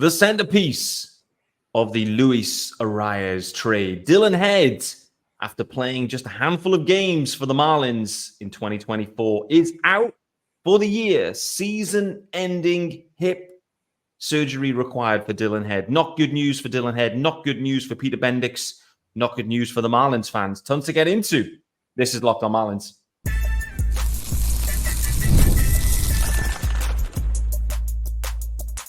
The centerpiece of the Luis Arraez trade, Dillon Head, after playing just a handful of games for the Marlins in 2024, is out for the year. Season-ending hip surgery required for Dillon Head. Not good news for Dillon Head. Not good news for Peter Bendix. Not good news for the Marlins fans. Tons to get into. This is Locked on Marlins.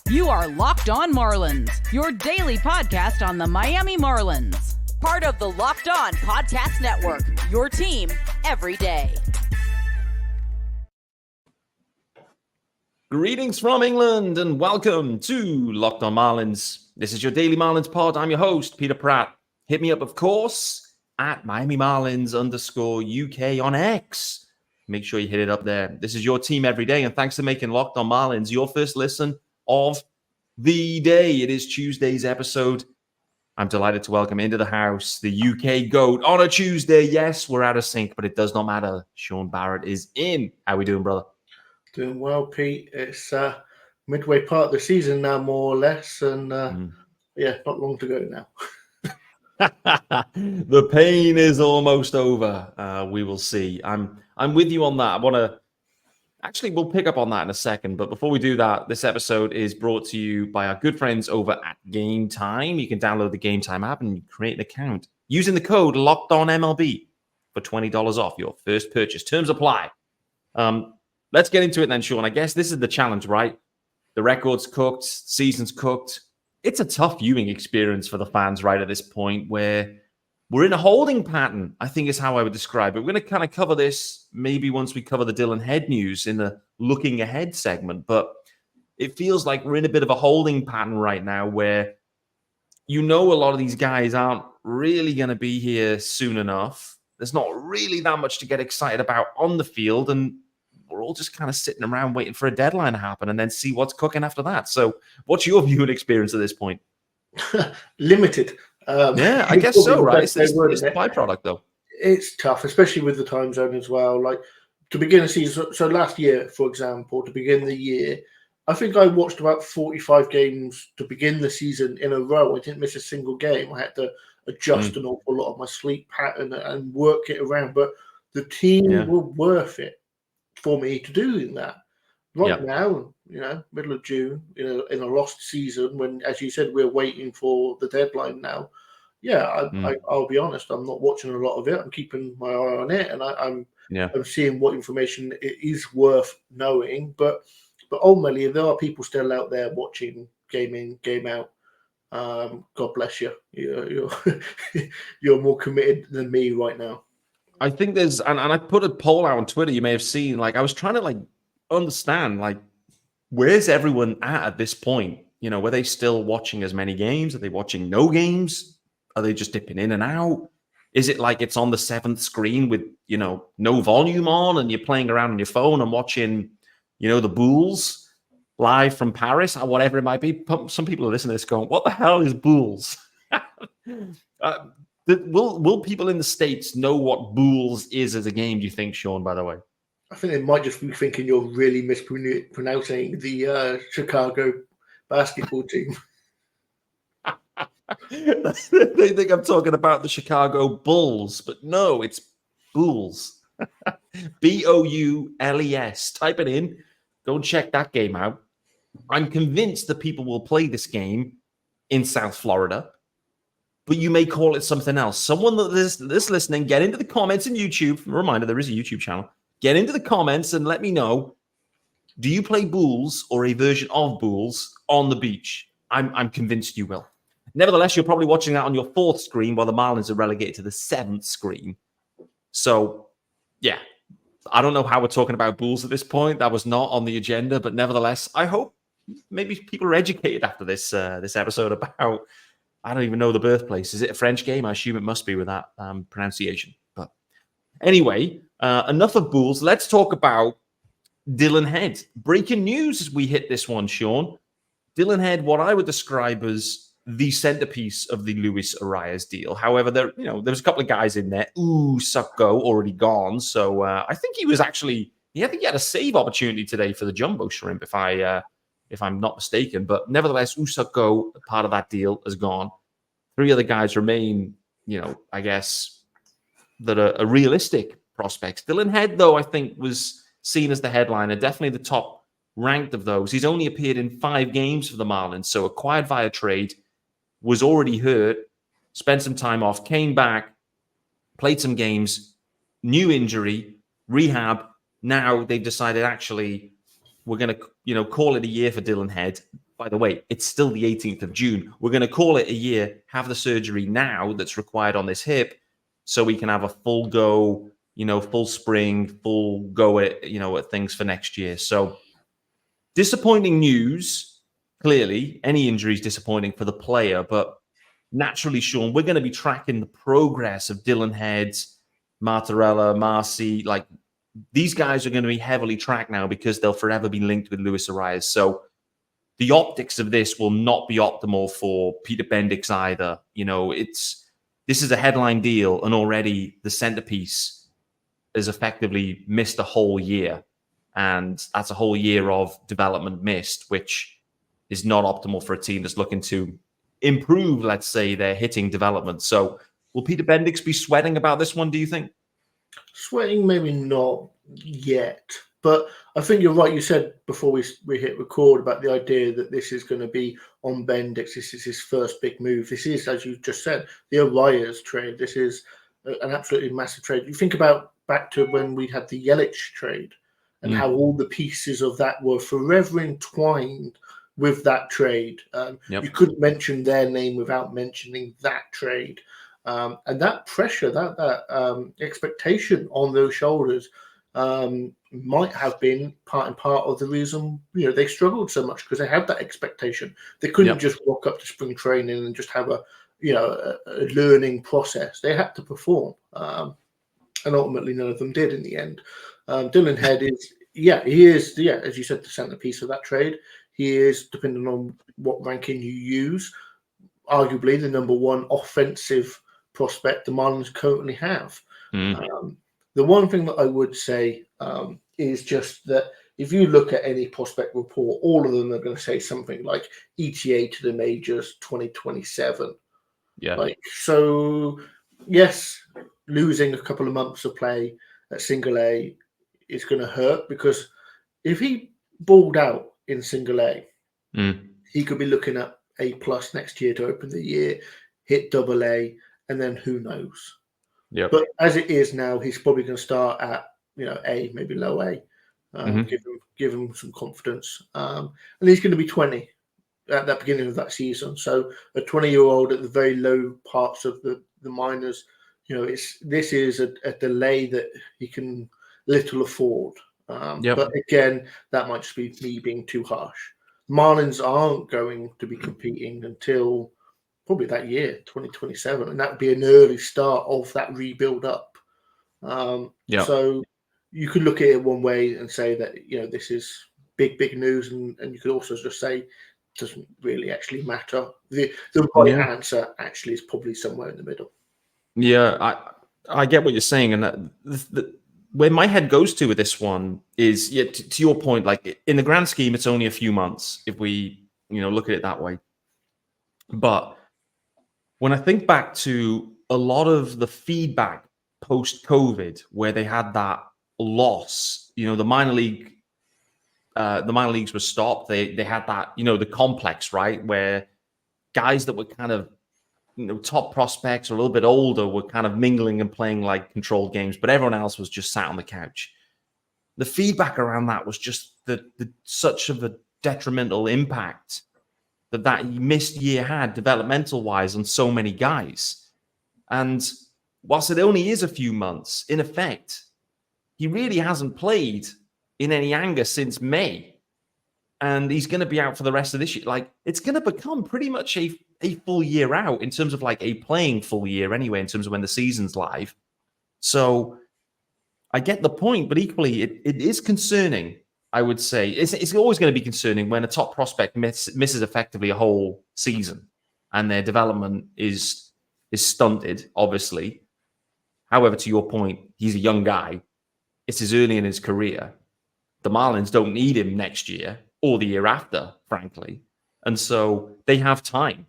You are Locked on Marlins, your daily podcast on the Miami Marlins. Part of the Locked on Podcast Network, your team every day. Greetings from England and welcome to Locked on Marlins. This is your daily Marlins pod. I'm your host, Peter Pratt. Hit me up, of course, at Miami Marlins _UK on X. Make sure you hit it up there. This is your team every day, and thanks for making Locked on Marlins your first listen of the day. It is Tuesday's episode. I'm delighted to welcome into the house the UK GOAT on a Tuesday. Yes, we're out of sync, but it does not matter. Sean Barrett is in. How we doing, brother? Doing well, Pete. It's midway part of the season now, more or less, and not long to go now. The pain is almost over. We will see. I'm with you on that. I want to we'll pick up on that in a second. But before we do that, this episode is brought to you by our good friends over at Game Time. You can download the Game Time app and create an account using the code LOCKEDONMLB for $20 off your first purchase. Terms apply. Let's get into it then, Sean. I guess this is the challenge, right? The record's cooked, season's cooked. It's a tough viewing experience for the fans right at this point where we're in a holding pattern, I think is how I would describe it. We're going to kind of cover this maybe once we cover the Dillon Head news in the looking ahead segment, but it feels like we're in a bit of a holding pattern right now where a lot of these guys aren't really going to be here soon enough. There's not really that much to get excited about on the field, and we're all just kind of sitting around waiting for a deadline to happen and then see what's cooking after that. So what's your viewing experience at this point? Limited. I guess so, right? It's a byproduct, though. It's tough, especially with the time zone as well. Like, to begin a season, so last year, for example, to begin the year, I think I watched about 45 games to begin the season in a row. I didn't miss a single game. I had to adjust an awful lot of my sleep pattern and work it around. But the team were worth it for me to do that. Right now, middle of June, in a lost season, when, as you said, we're waiting for the deadline now. I'll be honest, I'm not watching a lot of it. I'm keeping my eye on it, and I'm seeing what information it is worth knowing. But ultimately, there are people still out there watching game in, game out. God bless you. You're more committed than me right now. I think there's, and I put a poll out on Twitter. You may have seen. Like, I was trying to understand, where's everyone at this point? Were they still watching as many games? Are they watching no games? Are they just dipping in and out? Is it like it's on the seventh screen with, no volume on and you're playing around on your phone and watching, the Bulls live from Paris or whatever it might be? Some people are listening to this going, what the hell is Bulls? Will people in the States know what Bulls is as a game, do you think, Sean, by the way? I think they might just be thinking you're really mispronouncing the Chicago basketball team. They think I'm talking about the Chicago Bulls, but no, it's Bulls. Boules. Type it in. Go and check that game out. I'm convinced that people will play this game in South Florida, but you may call it something else. Someone that is listening, get into the comments in YouTube. A reminder, there is a YouTube channel. Get into the comments and let me know, do you play Bulls or a version of Bulls on the beach? I'm convinced you will. Nevertheless, you're probably watching that on your fourth screen while the Marlins are relegated to the seventh screen. So, I don't know how we're talking about Bulls at this point. That was not on the agenda, but nevertheless, I hope maybe people are educated after this episode about, I don't even know the birthplace. Is it a French game? I assume it must be with that pronunciation. But anyway, enough of Bulls. Let's talk about Dillon Head. Breaking news as we hit this one, Sean. Dillon Head, what I would describe as the centerpiece of the Luis Arraez deal. However, there's a couple of guys in there. Sucko already gone. So I think he was actually, I think he had a save opportunity today for the jumbo shrimp, if I if I'm not mistaken. But nevertheless, Usako, part of that deal, has gone. 3 other guys remain, I guess, that are realistic prospects. Dillon Head, though, I think was seen as the headliner, definitely the top ranked of those. He's only appeared in 5 games for the Marlins, so acquired via trade, was already hurt, spent some time off, came back, played some games, new injury, rehab. Now they've decided, actually, we're going to, call it a year for Dillon Head. By the way, it's still the 18th of June. We're going to call it a year, have the surgery now that's required on this hip, so we can have a full go, full spring, full go at, at things for next year. So disappointing news, clearly. Any injury is disappointing for the player, but naturally, Sean, we're going to be tracking the progress of Dillon Head, Martorella, Marcy. Like, these guys are going to be heavily tracked now because they'll forever be linked with Luis Arraez. So the optics of this will not be optimal for Peter Bendix either. This is a headline deal, and already the centerpiece has effectively missed a whole year. And that's a whole year of development missed, which is not optimal for a team that's looking to improve, let's say, their hitting development. So will Peter Bendix be sweating about this one, do you think? Sweating, maybe not yet. But I think you're right. You said before we hit record about the idea that this is going to be on Bendix. This is his first big move. This is, as you just said, the Arraez trade. This is an absolutely massive trade. You think about back to when we had the Yelich trade and how all the pieces of that were forever entwined with that trade. You couldn't mention their name without mentioning that trade. And that pressure, that expectation on those shoulders might have been part and part of the reason they struggled so much, because they had that expectation. They couldn't just walk up to spring training and just have a learning process. They had to perform, and ultimately none of them did in the end. Dillon Head is, he is, as you said, the centerpiece of that trade. He is, depending on what ranking you use, arguably the number 1 offensive prospect the Marlins currently have. The one thing that I would say is just that if you look at any prospect report, all of them are going to say something like ETA to the majors 2027. So, yes, losing a couple of months of play at single A is going to hurt, because if he balled out in single A, he could be looking at A+ next year to open the year, hit double A, and then who knows. But as it is now, he's probably going to start at A, maybe low A, give him some confidence, and he's going to be 20 at that beginning of that season. So a 20-year-old at the very low parts of the minors, this is a delay that he can little afford. But again, that might just be me being too harsh. Marlins aren't going to be competing until probably that year, 2027, and that would be an early start of that rebuild up. So you could look at it one way and say that this is big news, and you could also just say it doesn't really actually matter. The right answer actually is probably somewhere in the middle. I get what you're saying, and where my head goes to with this one is, to your point, like in the grand scheme, it's only a few months if we look at it that way. But when I think back to a lot of the feedback post-COVID, where they had that loss, the minor leagues were stopped. They had that, the complex, right, where guys that were kind of top prospects or a little bit older were kind of mingling and playing like controlled games, but everyone else was just sat on the couch. The feedback around that was just such of a detrimental impact that missed year had developmental wise on so many guys. And whilst it only is a few months, in effect, he really hasn't played in any anger since May. And he's going to be out for the rest of this year. Like, it's going to become pretty much a full year out in terms of like a playing full year anyway, in terms of when the season's live. So I get the point, but equally it is concerning. I would say it's always going to be concerning when a top prospect misses effectively a whole season and their development is stunted, obviously. However, to your point, he's a young guy. It's as early in his career. The Marlins don't need him next year. or the year after, frankly. And so they have time.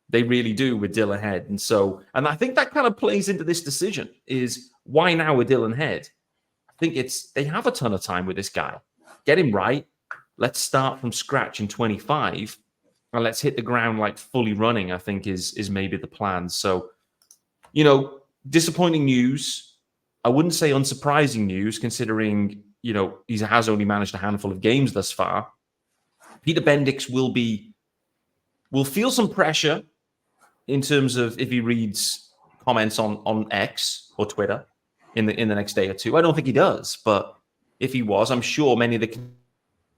They really do with Dillon Head. And I think that kind of plays into this decision is why now with Dillon Head? I think they have a ton of time with this guy. Get him right. Let's start from scratch in 25 and let's hit the ground like fully running, I think is maybe the plan. So, disappointing news. I wouldn't say unsurprising news considering, he has only managed a handful of games thus far. Peter Bendix will feel some pressure in terms of if he reads comments on X or Twitter in the next day or two. I don't think he does, but if he was, I'm sure many of the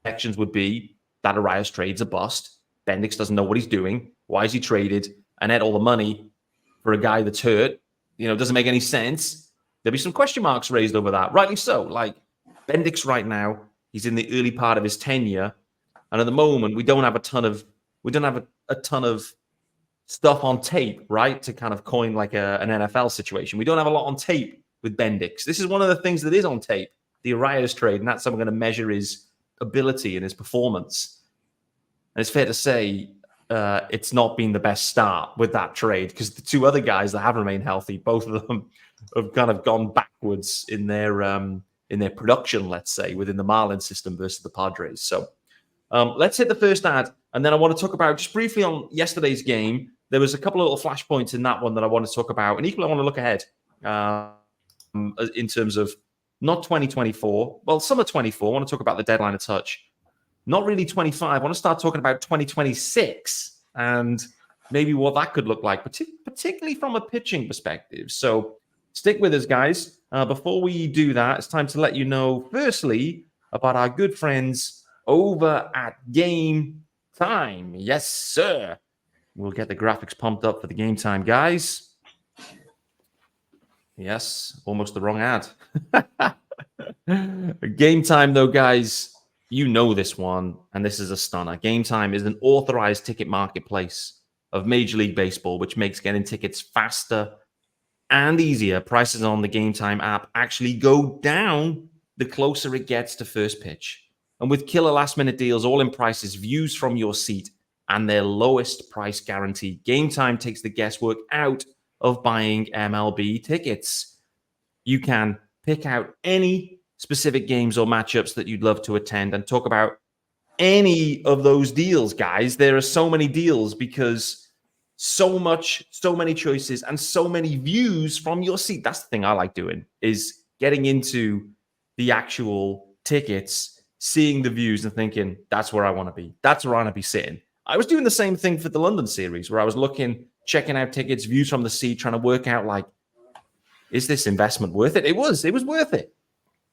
connections would be that Arraez trade's a bust. Bendix doesn't know what he's doing. Why is he traded? And had all the money for a guy that's hurt. Doesn't make any sense. There'll be some question marks raised over that. Rightly so. Like Bendix right now, he's in the early part of his tenure. And at the moment, we don't have a ton of stuff on tape, right? To kind of coin like an NFL situation. We don't have a lot on tape with Bendix. This is one of the things that is on tape, the Arraez trade, and that's how we're going to measure his ability and his performance. And it's fair to say it's not been the best start with that trade because the two other guys that have remained healthy, both of them have kind of gone backwards in their production, let's say, within the Marlins system versus the Padres. So let's hit the first ad, and then I want to talk about just briefly on yesterday's game. There was a couple of little flashpoints in that one that I want to talk about, and equally I want to look ahead in terms of not 2024, well, summer 24. I want to talk about the deadline a touch. Not really 25. I want to start talking about 2026 and maybe what that could look like, particularly from a pitching perspective. So stick with us, guys. Before we do that, it's time to let you know, firstly, about our good friends over at Game Time. Yes, sir. We'll get the graphics pumped up for the Game Time, guys. Yes, almost the wrong ad. Game Time, though, guys, you know this one, and this is a stunner. Game Time is an authorized ticket marketplace of Major League Baseball, which makes getting tickets faster and easier. Prices on the Game Time app actually go down the closer it gets to first pitch. And with killer last-minute deals, all-in prices, views from your seat, and their lowest price guarantee, Game Time takes the guesswork out of buying MLB tickets. You can pick out any specific games or matchups that you'd love to attend and talk about any of those deals, guys. There are so many deals because so many choices and so many views from your seat. That's the thing I like doing, is getting into the actual tickets, seeing the views and thinking, that's where I want to be. That's where I want to be sitting. I was doing the same thing for the London series where I was checking out tickets, views from the seat, trying to work out like, is this investment worth it? It was worth it.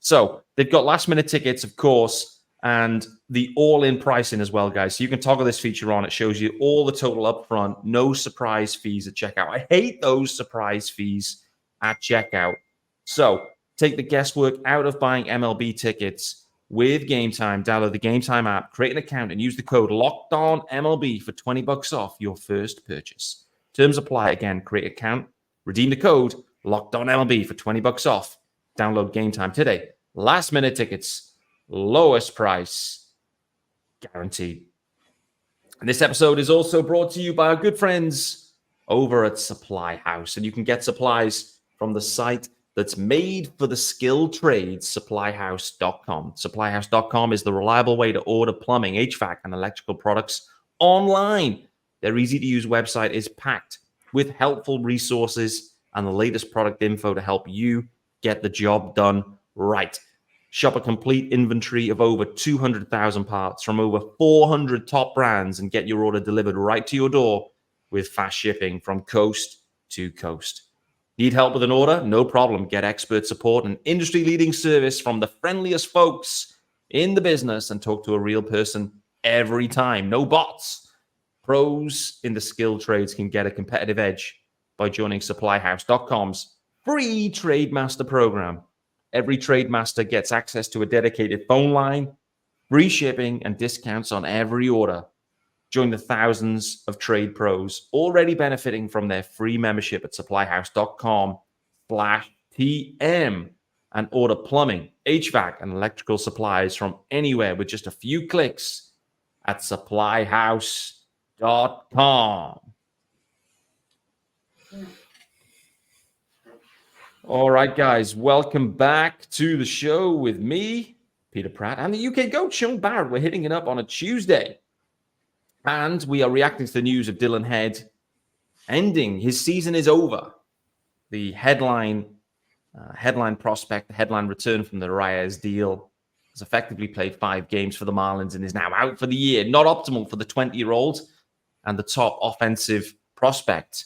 So they've got last minute tickets, of course, and the all-in pricing as well, guys. So you can toggle this feature on. It shows you all the total up front, no surprise fees at checkout. I hate those surprise fees at checkout. So take the guesswork out of buying MLB tickets with Game Time. Download the Game Time app, create an account, and use the code LOCKEDONMLB for $20 off your first purchase. Terms apply. Again, create an account, redeem the code LOCKEDONMLB for $20 off. Download Game Time today. Last minute tickets, lowest price, guaranteed. And this episode is also brought to you by our good friends over at SupplyHouse. And you can get supplies from the site that's made for the skilled trades, SupplyHouse.com. SupplyHouse.com is the reliable way to order plumbing, h-vac, and electrical products online. Their easy-to-use website is packed with helpful resources and the latest product info to help you get the job done right. Shop a complete inventory of over 200,000 parts from over 400 top brands and get your order delivered right to your door with fast shipping from coast to coast. Need help with an order? No problem. Get expert support and industry-leading service from the friendliest folks in the business and talk to a real person every time. No bots. Pros in the skilled trades can get a competitive edge by joining SupplyHouse.com's free Trade Master program. Every Trade Master gets access to a dedicated phone line, free shipping, and discounts on every order. Join the thousands of trade pros already benefiting from their free membership at supplyhouse.com/TM and order plumbing, HVAC, and electrical supplies from anywhere with just a few clicks at SupplyHouse.com. All right, guys, welcome back to the show with me, Peter Pratt, and the UK GOAT, Sean Barrett. We're hitting it up on a Tuesday, and we are reacting to the news of Dillon Head ending. His season is over. The headline prospect, the headline return from the Arraez deal, has effectively played 5 games for the Marlins and is now out for the year. Not optimal for the 20-year-old and the top offensive prospect.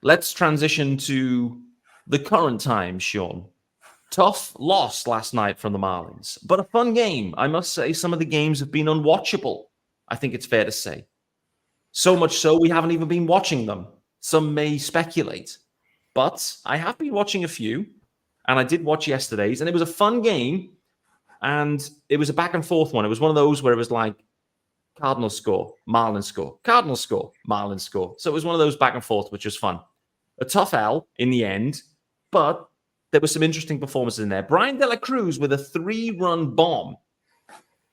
Let's transition to the current time, Sean. Tough loss last night from the Marlins, but a fun game. I must say some of the games have been unwatchable. I think it's fair to say. So much so, we haven't even been watching them. Some may speculate. But I have been watching a few, and I did watch yesterday's, and it was a fun game, and it was a back-and-forth one. It was one of those where it was like Cardinals score, Marlins score, Cardinals score, Marlins score. So it was one of those back-and-forth, which was fun. A tough L in the end, but there were some interesting performances in there. Brian De La Cruz with a 3-run bomb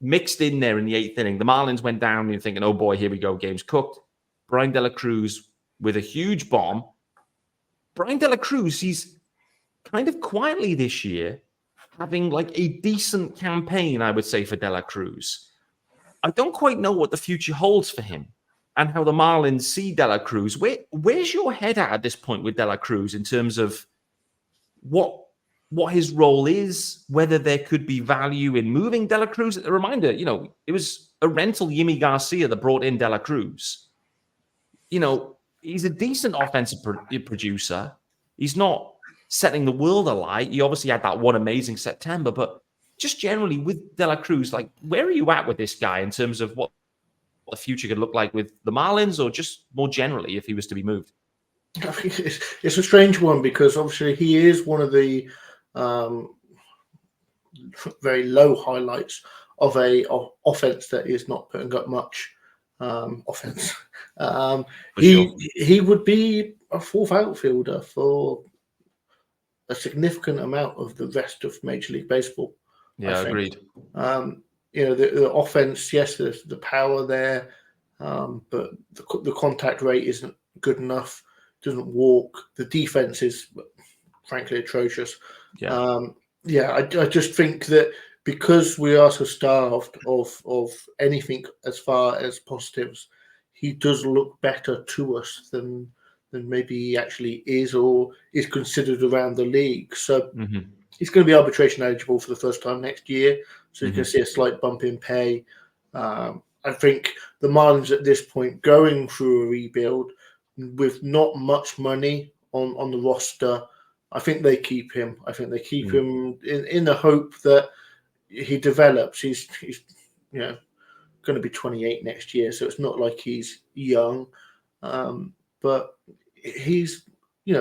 mixed in there in the 8th inning. The Marlins went down and you're thinking, oh boy, here we go, game's cooked. Brian De La Cruz with a huge bomb. Brian De La Cruz, he's kind of quietly this year having like a decent campaign, I would say, for De La Cruz. I don't quite know what the future holds for him and how the Marlins see De La Cruz. Where's your head at this point with De La Cruz in terms of what his role is, whether there could be value in moving De La Cruz? A reminder, it was a rental Yimi Garcia that brought in De La Cruz. He's a decent offensive producer. He's not setting the world alight. He obviously had that one amazing September, but just generally with De La Cruz, like, where are you at with this guy in terms of what the future could look like with the Marlins, or just more generally if he was to be moved? I think it's a strange one because obviously he is one of the very low highlights of a offense that is not putting up much offense. He would be a 4th outfielder for a significant amount of the rest of Major League Baseball. Yeah, agreed. The offense, yes, there's the power there, but the contact rate isn't good enough. Doesn't walk. The defense is frankly atrocious. I just think that because we are so starved of anything as far as positives, he does look better to us than maybe he actually is or is considered around the league. So he's going to be arbitration eligible for the first time next year. So you're going to see a slight bump in pay. I think the Marlins at this point going through a rebuild with not much money on the roster. I think they keep him. I think they keep him in the hope that he develops. He's going to be 28 next year, so it's not like he's young. But he's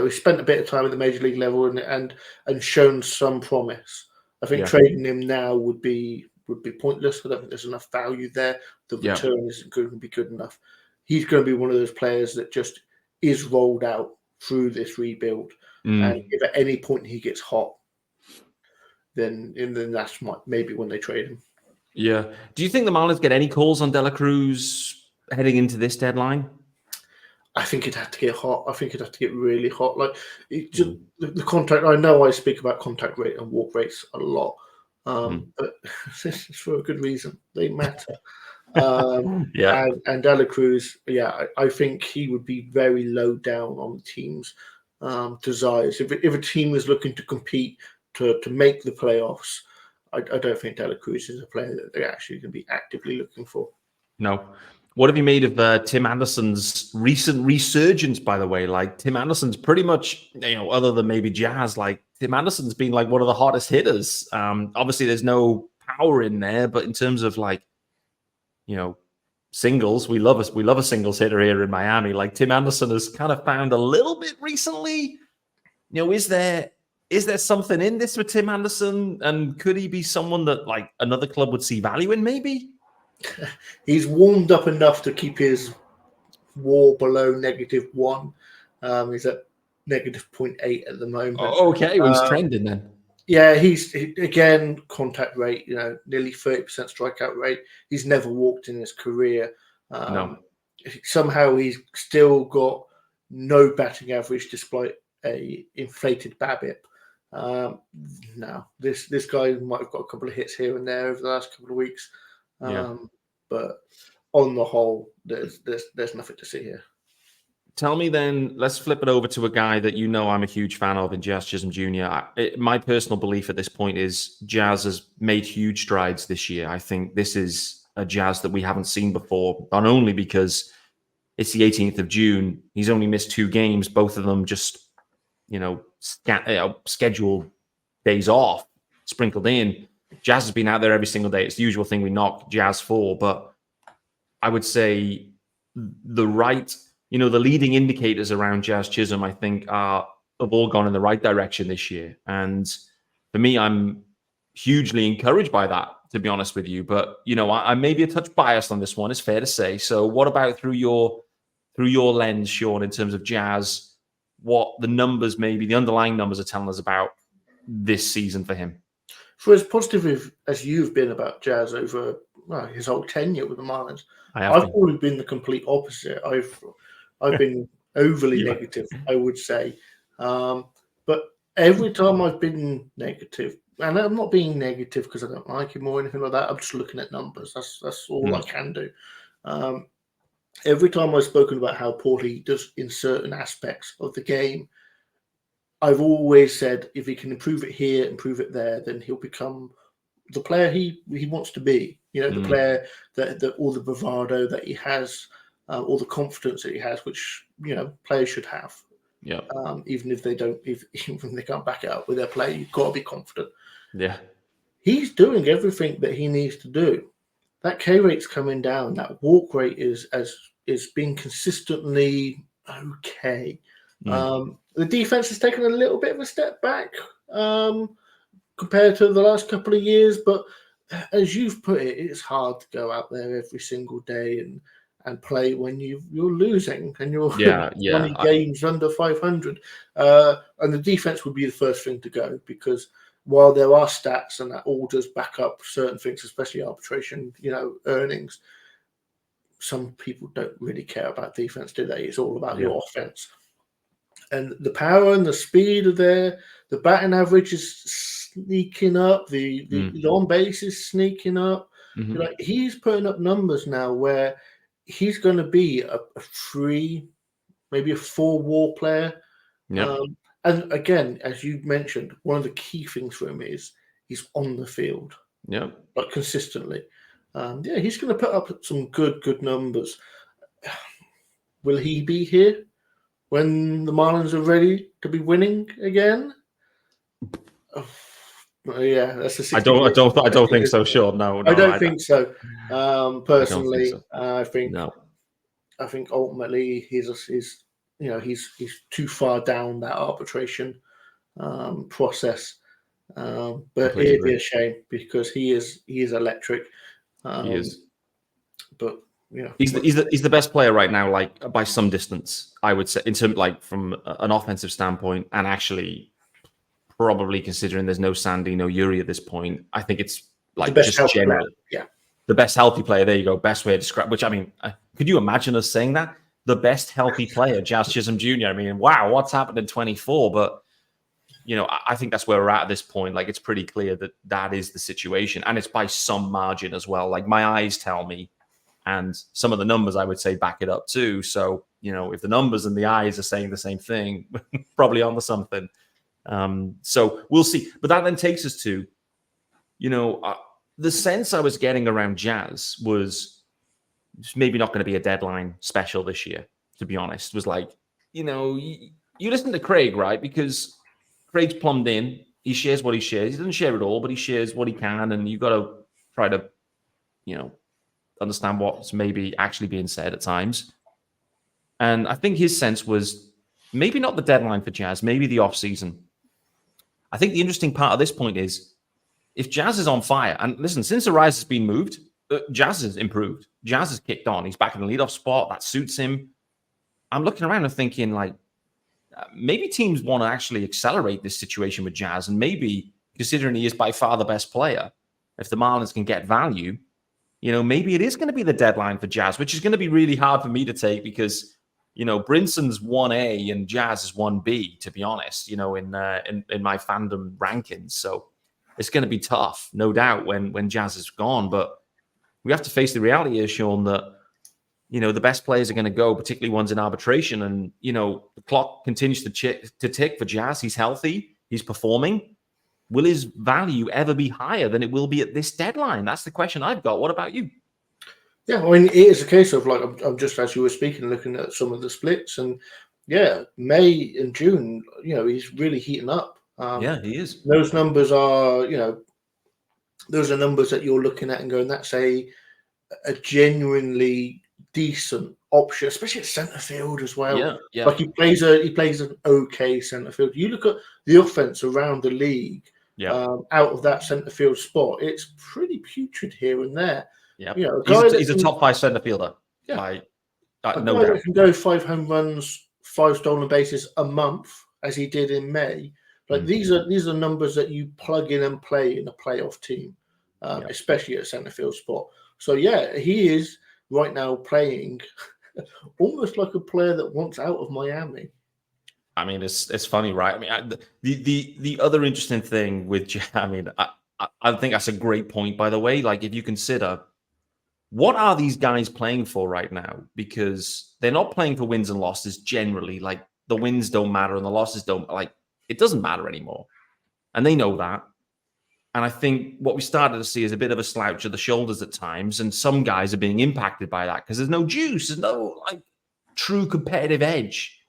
spent a bit of time at the major league level and shown some promise. I think trading him now would be pointless. I don't think there's enough value there. The return isn't going to be good enough. He's going to be one of those players that just is rolled out through this rebuild. And if at any point he gets hot, then that's maybe when they trade him. Yeah. Do you think the Marlins get any calls on De La Cruz heading into this deadline? I think it'd have to get hot. I think it'd have to get really hot. Like the contact. I know I speak about contact rate and walk rates a lot, but it's for a good reason. They matter. And De La Cruz, I think he would be very low down on the team's desires. If a team is looking to compete to make the playoffs, I don't think De La Cruz is a player that they're actually going to be actively looking for. No. What have you made of Tim Anderson's recent resurgence, by the way? Like, Tim Anderson's pretty much, other than maybe Jazz, like, Tim Anderson's been like one of the hottest hitters. Obviously, there's no power in there, but in terms of singles, we love a singles hitter here in Miami. Like, Tim Anderson has kind of found a little bit recently. Is there something in this with Tim Anderson, and could he be someone that like another club would see value in? Maybe he's warmed up enough to keep his WAR below -1. He's at -0.8 at the moment. Oh, okay, well, he's trending then. Yeah, again, contact rate, nearly 30% strikeout rate. He's never walked in his career. No. Somehow he's still got no batting average despite a inflated BABIP. No, this guy might have got a couple of hits here and there over the last couple of weeks. But on the whole, there's nothing to see here. Tell me then, let's flip it over to a guy that I'm a huge fan of in Jazz Chisholm Jr. My personal belief at this point is Jazz has made huge strides this year. I think this is a Jazz that we haven't seen before, not only because it's the 18th of June. He's only missed 2 games, both of them just, scheduled days off, sprinkled in. Jazz has been out there every single day. It's the usual thing we knock Jazz for, but I would say the leading indicators around Jazz Chisholm, I think, have all gone in the right direction this year. And for me, I'm hugely encouraged by that, to be honest with you. But, I may be a touch biased on this one, it's fair to say. So what about through your lens, Sean, in terms of Jazz, what the numbers, maybe the underlying numbers are telling us about this season for him? For as positive as you've been about Jazz over his whole tenure with the Marlins, I've probably been the complete opposite. I've been overly negative, I would say. But every time I've been negative, and I'm not being negative because I don't like him or anything like that, I'm just looking at numbers. That's all I can do. Every time I've spoken about how poorly he does in certain aspects of the game, I've always said if he can improve it here, improve it there, then he'll become the player he wants to be. The player that all the bravado that he has, all the confidence that he has, which players should have. Yeah. Even if they don't, even they can't back it up with their play, you've got to be confident. Yeah. He's doing everything that he needs to do. That K rate's coming down. That walk rate is being consistently okay. The defense has taken a little bit of a step back compared to the last couple of years, but as you've put it, it's hard to go out there every single day and play when you're losing and you're 20 games under 500. And the defense would be the first thing to go, because while there are stats and that all does back up certain things, especially arbitration, earnings, some people don't really care about defense, do they? It's all about your offense. And the power and the speed are there. The batting average is sneaking up. The on base is sneaking up. He's putting up numbers now where he's going to be a 3, maybe a 4 WAR player. Yeah. And again, as you mentioned, one of the key things for him is he's on the field. Yeah. But consistently. He's going to put up some good numbers. Will he be here when the Marlins are ready to be winning again? That's I don't think so. Sure, no, I don't think so. Personally, I think ultimately he's too far down that arbitration process. But it'd be a shame because he is electric. He is. But he's the best player right now, like by some distance, I would say, in terms from an offensive standpoint, and actually probably considering there's no Sandy, no Yuri at this point, I think it's like just general. Yeah. The best healthy player. There you go. Best way to describe. Which, I mean, could you imagine us saying that? The best healthy player, Jazz Chisholm Jr. I mean, wow, what's happened in 24? But I think that's where we're at this point. Like, it's pretty clear that is the situation, and it's by some margin as well. Like, my eyes tell me, and some of the numbers I would say back it up too. So if the numbers and the eyes are saying the same thing, probably onto something. So we'll see. But that then takes us to, the sense I was getting around Jazz was it's maybe not going to be a deadline special this year, to be honest. It was like, you listen to Craig, right? Because Craig's plumbed in. He shares what he shares. He doesn't share it all, but he shares what he can. And you got to try to, understand what's maybe actually being said at times. And I think his sense was maybe not the deadline for Jazz, maybe the off season. I think the interesting part of this point is if Jazz is on fire, and listen, since Arraez has been moved, Jazz has improved. Jazz has kicked on. He's back in the leadoff spot. That suits him. I'm looking around and thinking, like, maybe teams want to actually accelerate this situation with Jazz and maybe considering he is by far the best player, if the Marlins can get value, maybe it is going to be the deadline for Jazz, which is going to be really hard for me to take because, Brinson's 1A and Jazz is 1B, to be honest, in my fandom rankings. So it's going to be tough, no doubt, when Jazz is gone. But we have to face the reality here, Sean, that, the best players are going to go, particularly ones in arbitration. And, the clock continues to tick for Jazz. He's healthy. He's performing. Will his value ever be higher than it will be at this deadline? That's the question I've got. What about you? Yeah, I mean, it is a case of, like, I'm just, as you were speaking, looking at some of the splits. And, yeah, May and June, he's really heating up. Yeah, he is. Those numbers are, those are numbers that you're looking at and going, that's a genuinely decent option, especially at centre field as well. Yeah. Like he plays an okay centre field. You look at the offense around the league, out of that centre field spot, it's pretty putrid here and there. Yeah, he's a top 5 centre fielder. Yeah, no doubt. Can go 5 home runs, 5 stolen bases a month, as he did in May. Like these are numbers that you plug in and play in a playoff team, especially at centre field spot. So yeah, he is right now playing almost like a player that wants out of Miami. I mean, it's funny, right? I mean, the other interesting thing with, I mean, I think that's a great point, by the way. Like, if you consider what are these guys playing for right now, because they're not playing for wins and losses generally. Like, the wins don't matter and the losses don't, like, it doesn't matter anymore, and they know that. And I think what we started to see is a bit of a slouch of the shoulders at times. And some guys are being impacted by that because there's no juice. There's no true competitive edge.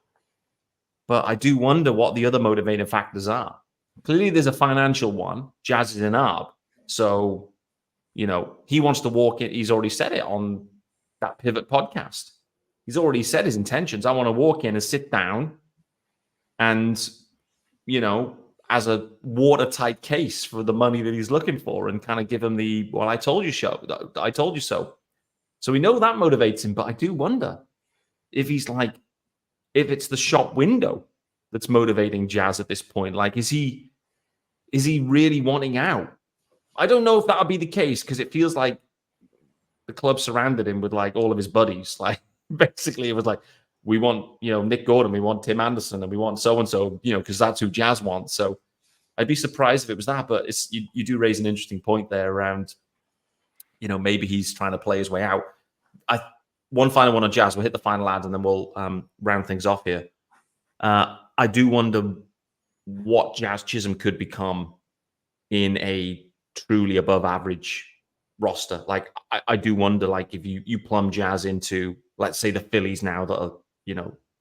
But I do wonder what the other motivating factors are. Clearly, there's a financial one. Jazz is an ARB. So, he wants to walk in. He's already said it on that Pivot podcast. He's already said his intentions. I want to walk in and sit down and, as a watertight case for the money that he's looking for and kind of give him the, well, I told you so. I told you so. So we know that motivates him, but I do wonder if he's if it's the shop window that's motivating Jazz at this point. Like, is he really wanting out? I don't know if that'll be the case because it feels like the club surrounded him with all of his buddies. Like, basically it was like, we want, Nick Gordon, we want Tim Anderson, and we want so-and-so, because that's who Jazz wants. So I'd be surprised if it was that, but you do raise an interesting point there around, maybe he's trying to play his way out. One final one on Jazz. We'll hit the final ad and then we'll round things off here. I do wonder what Jazz Chisholm could become in a truly above average roster. Like, I do wonder, if you plumb Jazz into, let's say, the Phillies now that are,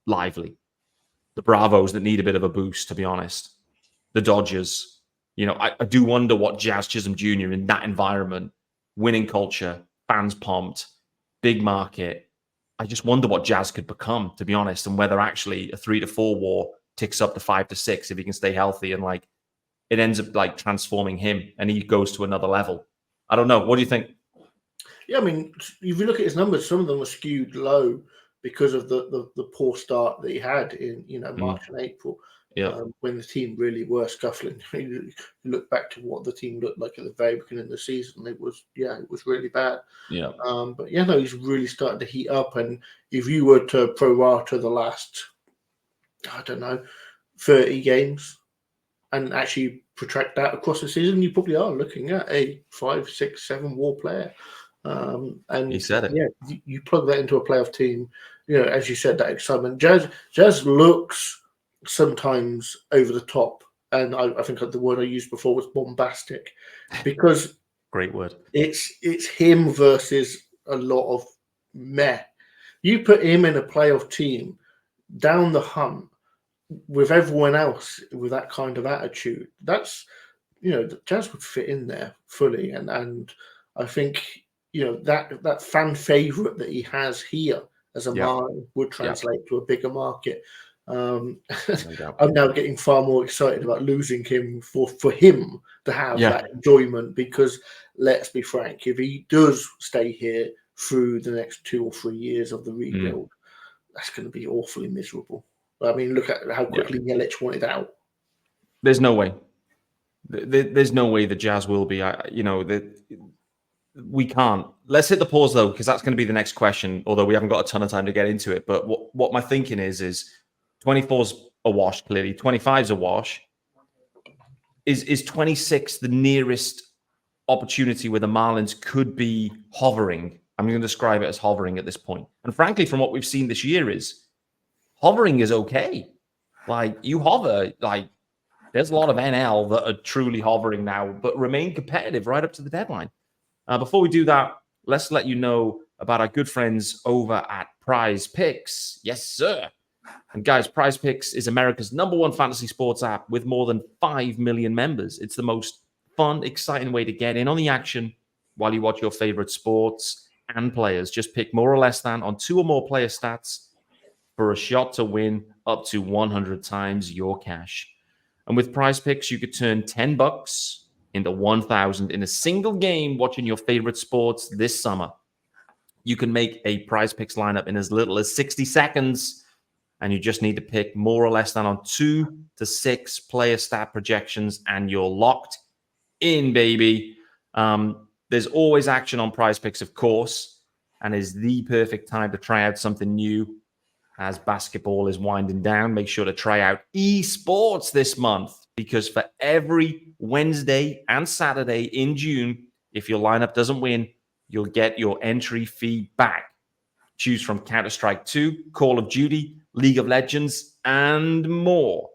lively, the Bravos that need a bit of a boost, to be honest, the Dodgers, I do wonder what Jazz Chisholm Jr. in that environment, winning culture, fans pumped, big market. I just wonder what Jazz could become, to be honest, and whether actually a 3-4 WAR ticks up to 5-6 if he can stay healthy, and it ends up transforming him and he goes to another level. I don't know. What do you think? Yeah, I mean, if you look at his numbers, some of them were skewed low because of the poor start that he had in March and April. When the team really were scuffling. You look back to what the team looked like at the very beginning of the season. It was really bad. But he's really started to heat up. And if you were to prorata the last, 30 games and actually protract that across the season, you probably are looking at a 5, 6, 7 WAR player. And he said it. Yeah, you plug that into a playoff team. As you said, that excitement. Jazz looks sometimes over the top, and I think the word I used before was bombastic, because great word. It's him versus a lot of meh. You put him in a playoff team down the hunt with everyone else with that kind of attitude. That's Jazz would fit in there fully, and I think that fan favorite that he has here as a Marlin would translate to a bigger market. I'm now getting far more excited about losing him for him to have that enjoyment, because let's be frank, if he does stay here through the next 2 or 3 years of the rebuild, that's going to be awfully miserable. I mean, look at how quickly Yelich wanted out. There's no way. There's no way the Jazz will be. We can't. Let's hit the pause though, because that's going to be the next question. Although we haven't got a ton of time to get into it. But what my thinking is 24's a wash. Clearly, 25's a wash. Is 26 the nearest opportunity where the Marlins could be hovering? I'm going to describe it as hovering at this point. And frankly, from what we've seen this year, is hovering is okay. Like you hover, like there's a lot of NL that are truly hovering now, but remain competitive right up to the deadline. Before we do that, let's let you know about our good friends over at PrizePicks. Yes, sir. And guys, PrizePicks is America's #1 fantasy sports app with more than 5 million members. It's the most fun, exciting way to get in on the action while you watch your favorite sports and players. Just pick more or less than on 2 or more player stats for a shot to win up to 100 times your cash. And with PrizePicks, you could turn $10 into 1,000 in a single game watching your favorite sports this summer. You can make a PrizePicks lineup in as little as 60 seconds, and you just need to pick more or less than on 2 to 6 player stat projections, and you're locked in, baby. There's always action on PrizePicks, of course, and is the perfect time to try out something new. As basketball is winding down, make sure to try out esports this month, because for every Wednesday and Saturday in June, if your lineup doesn't win, you'll get your entry fee back. Choose from Counter-Strike 2, Call of Duty, League of Legends, and more.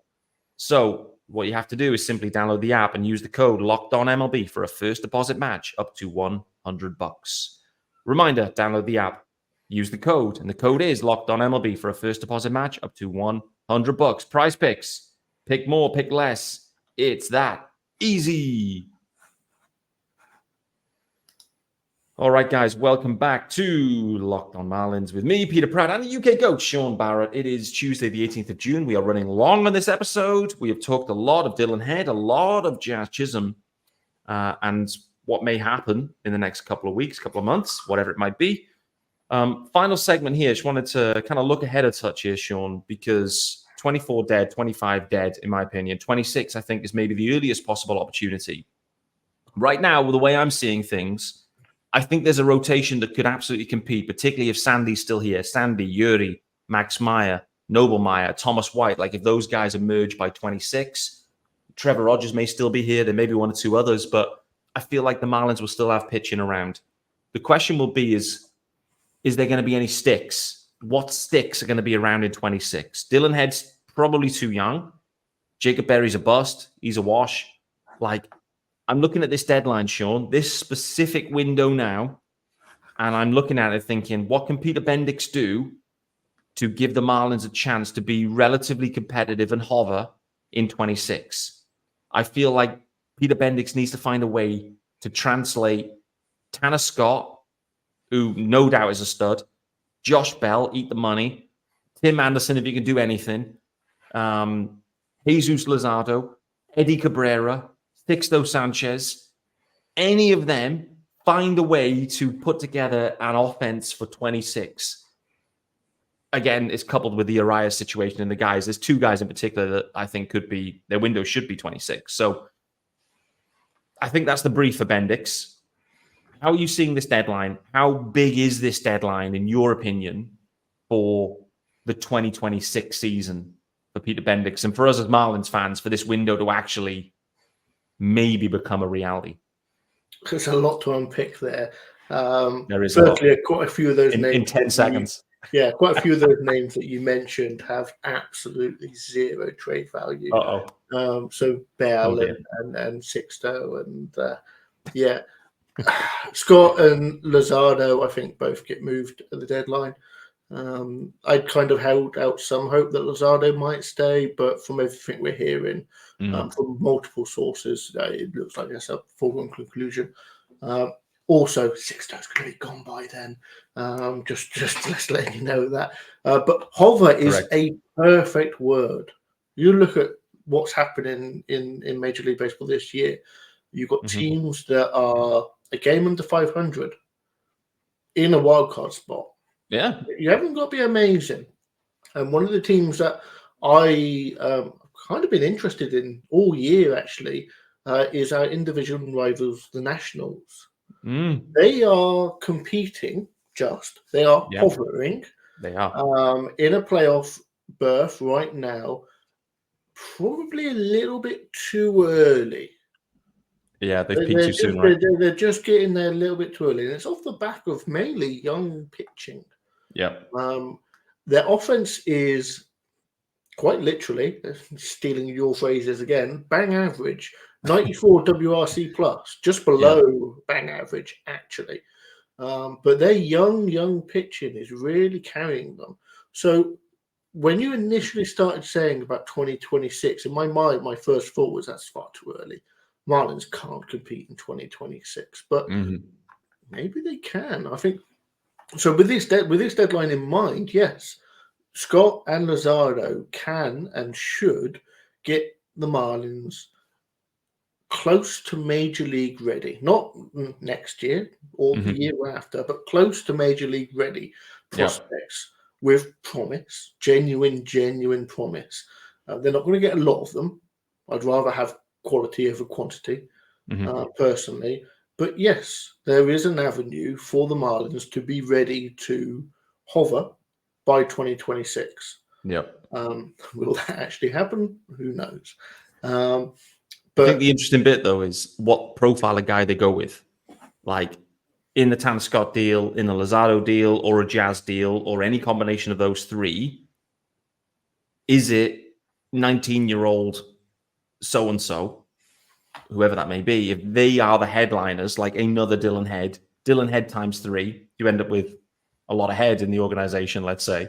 So what you have to do is simply download the app and use the code LOCKEDONMLB for a first deposit match up to $100. Reminder, download the app. Use the code, and the code is LOCKEDONMLB for a first deposit match up to $100. PrizePicks. Pick more, pick less. It's that easy. All right, guys, welcome back to Locked On Marlins with me, Peter Pratt, and the UK GOAT, Sean Barrett. It is Tuesday, the 18th of June. We are running long on this episode. We have talked a lot of Dillon Head, a lot of Jazz Chisholm, and what may happen in the next couple of weeks, couple of months, whatever it might be. Final segment here. Just wanted to kind of look ahead a touch here, Sean, because 24 dead, 25 dead, in my opinion. 26, I think, is maybe the earliest possible opportunity. Right now, with the way I'm seeing things, I think there's a rotation that could absolutely compete, particularly if Sandy's still here. Sandy, Yuri, Max Meyer, Noble Meyer, Thomas White. Like if those guys emerge by 26, Trevor Rogers may still be here. There may be 1 or 2 others, but I feel like the Marlins will still have pitching around. The question will be is there going to be any sticks? What sticks are going to be around in 26? Dillon Head's probably too young. Jacob Berry's a bust. He's a wash. Like, I'm looking at this deadline, Sean, this specific window now, and I'm looking at it thinking, what can Peter Bendix do to give the Marlins a chance to be relatively competitive and hover in 26? I feel like Peter Bendix needs to find a way to translate Tanner Scott, who no doubt is a stud, Josh Bell, eat the money, Tim Anderson, if you can do anything, Jesus Luzardo, Eddie Cabrera, Sixto Sanchez, any of them, find a way to put together an offense for 26. Again, it's coupled with the Arraez situation and the guys. There's 2 guys in particular that I think could be, their window should be 26. So I think that's the brief for Bendix. How are you seeing this deadline? How big is this deadline, in your opinion, for the 2026 season for Peter Bendix and for us as Marlins fans, for this window to actually maybe become a reality? There's a lot to unpick there. There is quite a few of those names in 10 seconds. Quite a few of those names that you mentioned have absolutely zero trade value. So Bell and Sixto and Scott and Luzardo, I think, both get moved at the deadline. I'd kind of held out some hope that Luzardo might stay, but from everything we're hearing from multiple sources, it looks like that's a foregone conclusion. Also, Sixto's going to be gone by then. Just letting you know that. But hover is a perfect word. You look at what's happening in Major League Baseball this year. You've got teams that are a game under 500 in a wildcard spot. Yeah. You haven't got to be amazing. And one of the teams that I kind of been interested in all year, actually, is our in-division rivals, the Nationals. Mm. They are competing, they are hovering. They are. In a playoff berth right now, probably a little bit too early. Yeah, they've peaked too soon, right? They're just getting there a little bit too early. And it's off the back of mainly young pitching. Yeah. Their offense is quite literally, stealing your phrases again, bang average. 94 WRC plus, just below bang average, actually. But their young pitching is really carrying them. So when you initially started saying about 2026, in my mind, my first thought was that's far too early. Marlins can't compete in 2026, but maybe they can. I think so. With this deadline in mind, yes, Scott and Luzardo can and should get the Marlins close to Major League ready. Not next year or the year after, but close to Major League ready prospects with promise, genuine promise. They're not going to get a lot of them. I'd rather have quality over quantity, personally. But yes, there is an avenue for the Marlins to be ready to hover by 2026. Yep. Will that actually happen? Who knows? I think the interesting bit, though, is what profile of guy they go with. Like in the Tanner Scott deal, in the Luzardo deal, or a Jazz deal, or any combination of those three. Is it 19-year-old so-and-so, whoever that may be, if they are the headliners, like another Dillon Head times 3, you end up with a lot of head in the organization, let's say.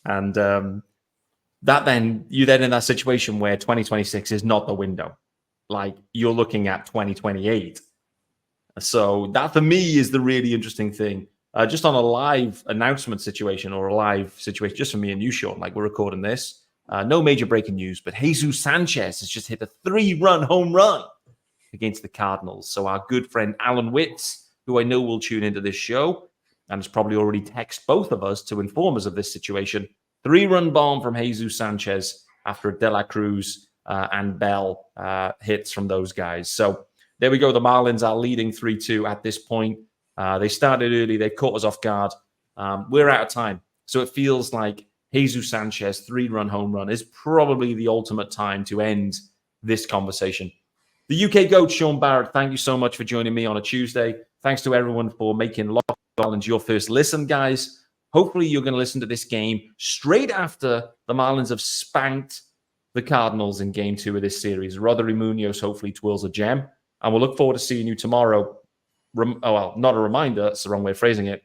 And you're then in that situation where 2026 is not the window. Like you're looking at 2028. So that for me is the really interesting thing. Just on a live announcement situation or a live situation, just for me and you, Sean, like we're recording this. No major breaking news, but Jesus Sanchez has just hit a 3-run home run against the Cardinals. So our good friend Alan Witz, who I know will tune into this show, and has probably already texted both of us to inform us of this situation. 3-run bomb from Jesus Sanchez after De La Cruz and Bell hits from those guys. So there we go. The Marlins are leading 3-2 at this point. They started early. They caught us off guard. We're out of time. So it feels like Jesus Sanchez 3-run home run is probably the ultimate time to end this conversation. The UK GOAT, Sean Barrett, thank you so much for joining me on a Tuesday. Thanks to everyone for making Locked On your first listen, guys. Hopefully you're going to listen to this game straight after the Marlins have spanked the Cardinals in Game 2 of this series. Rodri Munoz hopefully twirls a gem. And we'll look forward to seeing you tomorrow. Not a reminder, that's the wrong way of phrasing it.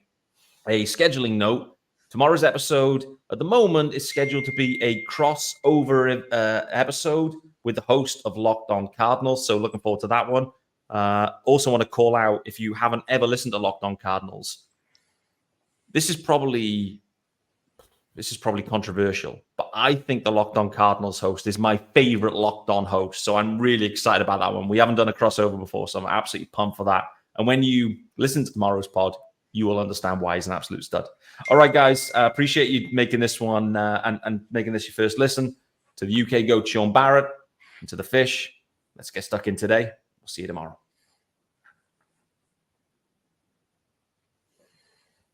A scheduling note. Tomorrow's episode, at the moment, is scheduled to be a crossover episode with the host of Locked On Cardinals. So looking forward to that one. Also want to call out, if you haven't ever listened to Locked On Cardinals, this is probably controversial, but I think the Locked On Cardinals host is my favorite Locked On host. So I'm really excited about that one. We haven't done a crossover before, so I'm absolutely pumped for that. And when you listen to tomorrow's pod, you will understand why he's an absolute stud. All right, guys, appreciate you making this one and making this your first listen. To the UK GOAT, Sean Barrett, and to the Fish, let's get stuck in today. We'll see you tomorrow.